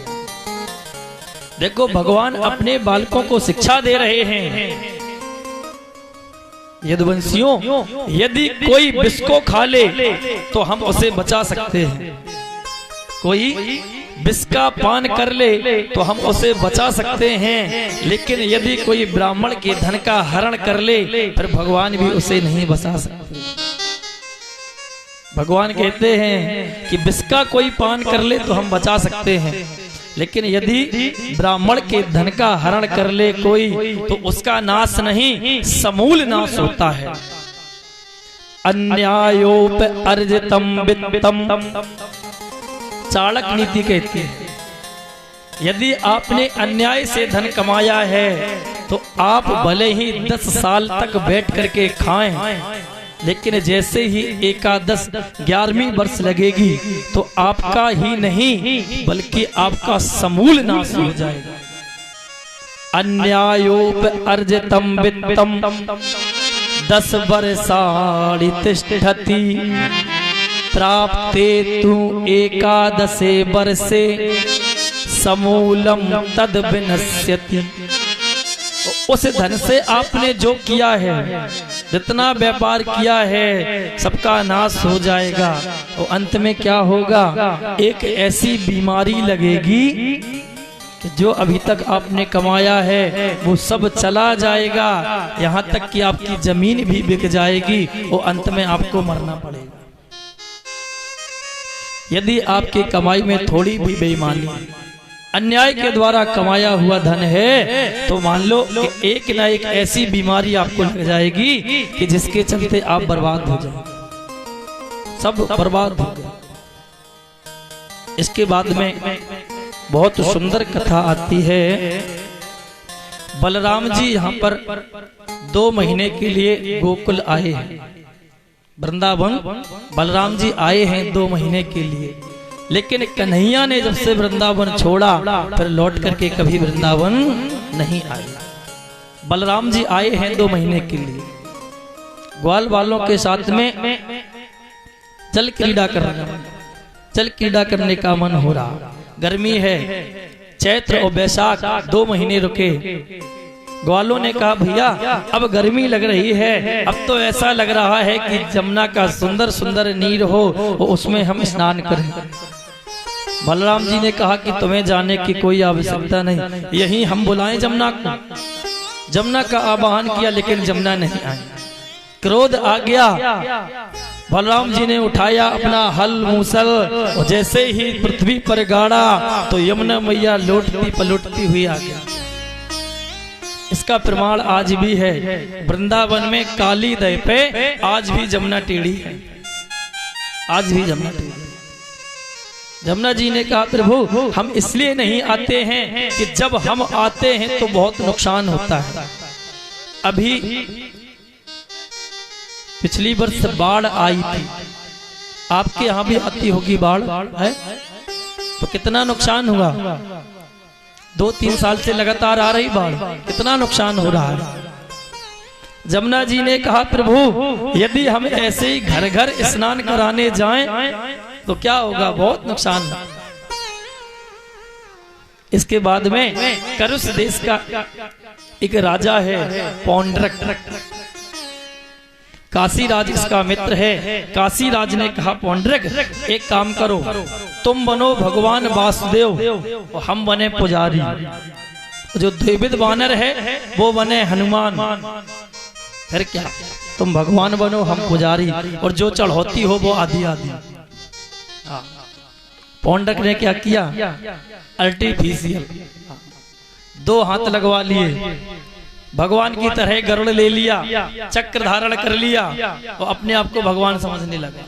देखो भगवान अपने बालकों को शिक्षा दे रहे हैं, यदुवंशियों यदि कोई विष को खा ले तो हम उसे बचा सकते हैं, कोई विष का पान कर ले तो हम उसे बचा सकते हैं, लेकिन यदि कोई ब्राह्मण के धन का हरण कर ले फिर भगवान भी उसे नहीं बचा सकते। भगवान कहते हैं कि विष का कोई पान कर ले तो हम बचा सकते हैं, लेकिन यदि ब्राह्मण के धन का हरण कर ले कोई तो उसका नाश नहीं, समूल नाश होता है। अन्यायोप अर्जितम वित्तम, चाणक्य नीति कहती है यदि आपने अन्याय से धन कमाया है तो आप भले ही 10 साल तक बैठ करके खाएं, लेकिन जैसे ही एकादश 11वीं वर्ष लगेगी तो आपका ही नहीं बल्कि आपका समूल नाश हो जाएगा। अन्यायोप अर्जितम वित्तम 10 वर्षाणि तिष्ठति प्राप्ते तु एकादशे वर्षे समूलम तद विनश्यति। उस धन से आपने जो किया है, जितना व्यापार किया है, सबका नाश हो जाएगा। तो अंत में क्या होगा, एक ऐसी बीमारी लगेगी कि जो अभी तक आपने कमाया है वो सब चला जाएगा, यहाँ तक कि आपकी जमीन भी बिक जाएगी, वो अंत में आपको मरना पड़ेगा। यदि आपकी कमाई में थोड़ी भी बेईमानी, अन्याय के द्वारा कमाया हुआ धन है, तो मान लो कि एक ना एक ऐसी बीमारी आपको लग जाएगी कि जिसके चलते आप बर्बाद हो जाएंगे, सब बर्बाद हो गए। इसके बाद में बहुत सुंदर कथा आती है। बलराम जी यहाँ पर 2 महीने के लिए गोकुल आए हैं, वृंदावन बलराम जी आए हैं 2 महीने के लिए, लेकिन कन्हैया ने जब से वृंदावन छोड़ा फिर लौट करके कभी वृंदावन नहीं आए। बलराम जी आए हैं 2 महीने के लिए, ग्वाल वालों के साथ में जल क्रीड़ा करने का मन हो रहा। गर्मी है, चैत्र और बैसाख 2 महीने रुके। ग्वालों ने कहा भैया अब गर्मी लग रही है, अब तो ऐसा लग रहा है कि जमुना का सुंदर सुंदर नीर हो उसमें हम स्नान करें। बलराम जी ने कहा कि तुम्हें जाने की कोई आवश्यकता नहीं, यही हम बुलाएं जमुना को। जमुना का आह्वान किया लेकिन जमुना नहीं आई। क्रोध आ गया, बलराम जी ने उठाया अपना हल मूसल और जैसे ही पृथ्वी पर गाड़ा तो यमुना मैया लौटती पलटती हुई आ गया। इसका प्रमाण आज भी है, वृंदावन में काली दह पे आज भी जमुना टेढ़ी है, आज भी जमुना टेढ़ी। जमुना जी ने कहा प्रभु हम इसलिए नहीं आते हैं कि जब हम आते हैं तो बहुत नुकसान होता है। अभी पिछली वर्ष बाढ़ आई थी, आपके यहाँ भी आती होगी बाढ़ है, तो कितना नुकसान हुआ। 2-3 साल से लगातार आ रही बाढ़, कितना नुकसान हो रहा है। जमुना जी ने कहा प्रभु यदि हम ऐसे ही घर घर स्नान कराने जाएं तो क्या होगा, बहुत नुकसान। इसके बाद में करुष देश का एक राजा है पौंड्रक, काशीराज इसका मित्र है। काशीराज ने कहा पौंड्रक एक काम करो, तुम बनो भगवान वासुदेव और हम बने पुजारी, जो द्विविध वानर है वो बने हनुमान। फिर क्या, तुम भगवान बनो हम पुजारी, और जो चढ़ौती हो वो आदि आदि। पौंड्रक ने क्या किया, आर्टिफिशियल 2 हाथ लगवा लिए, भगवान की तरह गरुड़ ले लिया, चक्र धारण कर लिया और अपने आप को भगवान समझने लगा।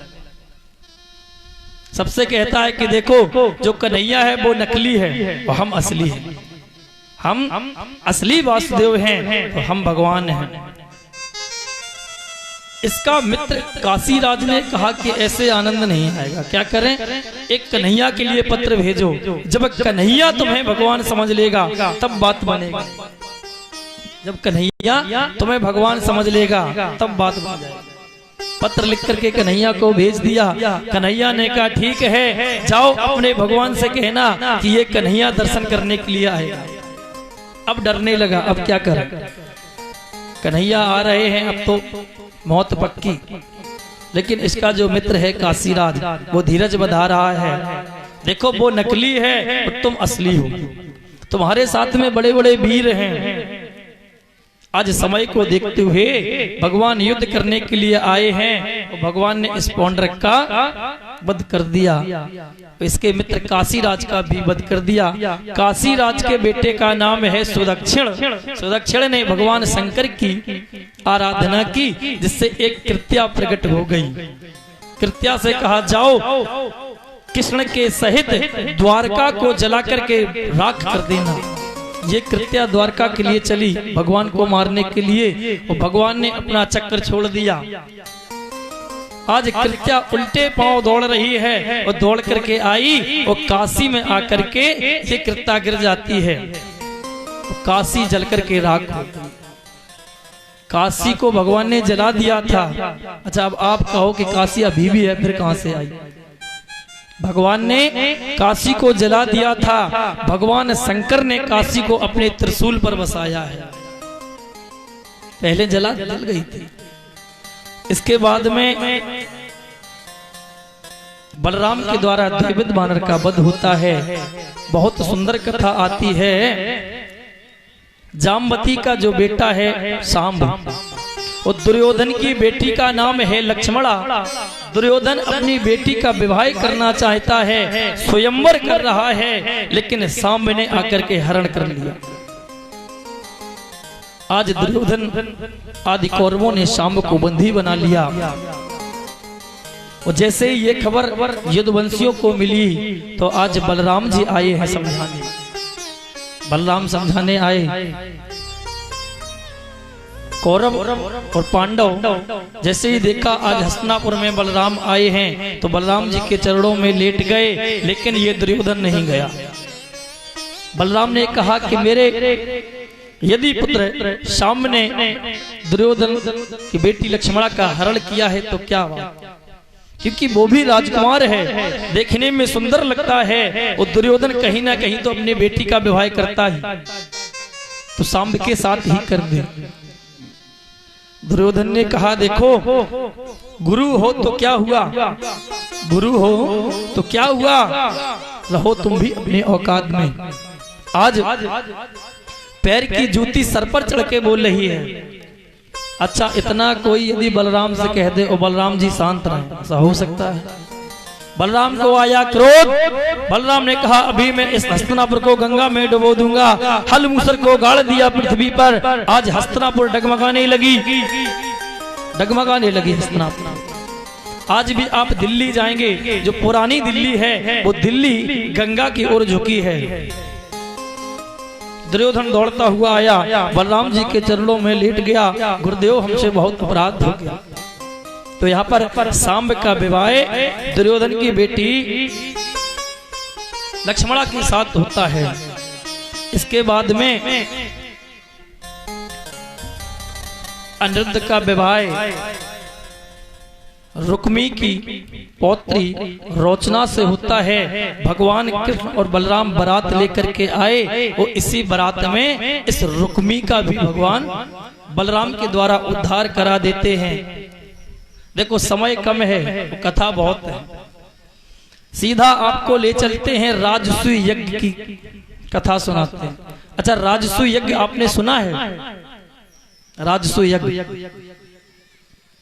सबसे कहता है कि देखो जो कन्हैया है वो नकली है और हम असली हैं, हम असली वासुदेव हैं तो हम भगवान हैं। इसका मित्र काशीराज ने कहा कि ऐसे आनंद नहीं आएगा, क्या करें, एक कन्हैया के लिए पत्र भेजो, जब कन्हैया तुम्हें भगवान समझ लेगा तब बात बनेगी। जब कन्हैया तुम्हें भगवान समझ लेगा तब बात बन जाएगी। पत्र लिख करके कन्हैया को भेज दिया। कन्हैया ने कहा ठीक है, जाओ अपने भगवान से कहना कि ये कन्हैया दर्शन करने के लिए आएगा। अब डरने लगा, अब क्या कर, कन्हैया आ रहे हैं, अब तो मौत पक्की। लेकिन इसका जो मित्र है काशीराज, वो धीरज बधा रहा है। देखो वो नकली है और तुम असली हो, तुम्हारे साथ में बड़े बड़े वीर हैं। आज समय को देखते हुए भगवान युद्ध करने के लिए आए हैं और भगवान ने इस पौंड्रक का वध कर दिया। इसके मित्र काशीराज का भी वध कर दिया। काशीराज के बेटे का नाम है सुदक्षिण। सुदक्षिण ने भगवान शंकर की आराधना की, जिससे एक कृत्या प्रकट हो गई। कृत्या से कहा जाओ कृष्ण के सहित द्वारका को जला करके राख कर देना। ये कृत्या द्वारका के लिए चली, भगवान को मारने के लिए, और भगवान ने अपना चक्र छोड़ दिया। आज कृत्या उल्टे पांव दौड़ रही है और दौड़ करके आई और काशी में आकर के ये कृत्या गिर जाती है। काशी जल करके राख हो। काशी को भगवान ने जला दिया था। अच्छा, अब आप कहो कि काशी अभी भी है, फिर कहां से आई? भगवान ने काशी को जला दिया था। भगवान शंकर ने काशी को अपने त्रिशूल पर बसाया है। पहले जल गई थी। इसके बाद में बलराम के द्वारा द्विविध वानर का वध होता है। बहुत सुंदर कथा आती है। जामवती का जो बेटा है सांब, और दुर्योधन की बेटी का नाम है लक्ष्मणा। दुर्योधन अपनी बेटी का विवाह करना चाहता है, स्वयंवर कर रहा है, लेकिन सांब ने आकर के हरण कर लिया। आज दुर्योधन आदि कौरवों ने सांब को बंदी बना लिया। और जैसे ही ये खबर यदुवंशियों को मिली तो आज बलराम जी आए हैं समझाने। बलराम समझाने आए। कौरव और पांडव जैसे ही देखा आज हस्तिनापुर में बलराम आए हैं तो बलराम जी के चरणों में लेट गए, लेकिन ये दुर्योधन नहीं गया। बलराम ने कहा कि मेरे यदि पुत्र शाम ने दुर्योधन की बेटी लक्ष्मणा का हरण किया है तो क्या हुआ, क्योंकि वो भी राजकुमार है, देखने में सुंदर लगता है, और दुर्योधन कहीं ना कहीं तो अपनी बेटी का विवाह करता ही, तो सांब के साथ ही कर दे। दुर्योधन ने कहा देखो, गुरु हो तो क्या हुआ, गुरु हो तो क्या हुआ, रहो तुम भी अपने औकात में। आज पैर की जूती सर पर चढ़ के बोल रही है। अच्छा, इतना कोई यदि बलराम से कह दे और बलराम जी शांत रहे, ऐसा हो सकता है? बलराम को आया क्रोध। बलराम ने कहा अभी मैं इस हस्तिनापुर को गंगा में डुबो दूंगा। हल मूसर को गाड़ दिया पृथ्वी पर। आज हस्तिनापुर डगमगाने लगी, डगमगाने लगी हस्तिनापुर। आज भी आप दिल्ली जाएंगे, जो पुरानी दिल्ली है वो दिल्ली गंगा की ओर झुकी है। दुर्योधन दौड़ता हुआ आया, बलराम जी के चरणों में लेट गया, गुरुदेव हमसे बहुत अपराध हो गया। तो यहाँ पर सांब का विवाह दुर्योधन की बेटी लक्ष्मणा के साथ होता है। इसके बाद में अनिरुद्ध का विवाह रुक्मी की पौत्री रोचना से होता है। भगवान कृष्ण और बलराम बारात लेकर के आए और इसी बारात में इस रुक्मी का भी भगवान बलराम के द्वारा उद्धार करा देते हैं। देखो समय कम है, कथा बहुत है, सीधा आपको ले चलते हैं राजसूय यज्ञ की कथा सुनाते हैं। अच्छा, राजसूय यज्ञ आपने सुना है? राजसूय यज्ञ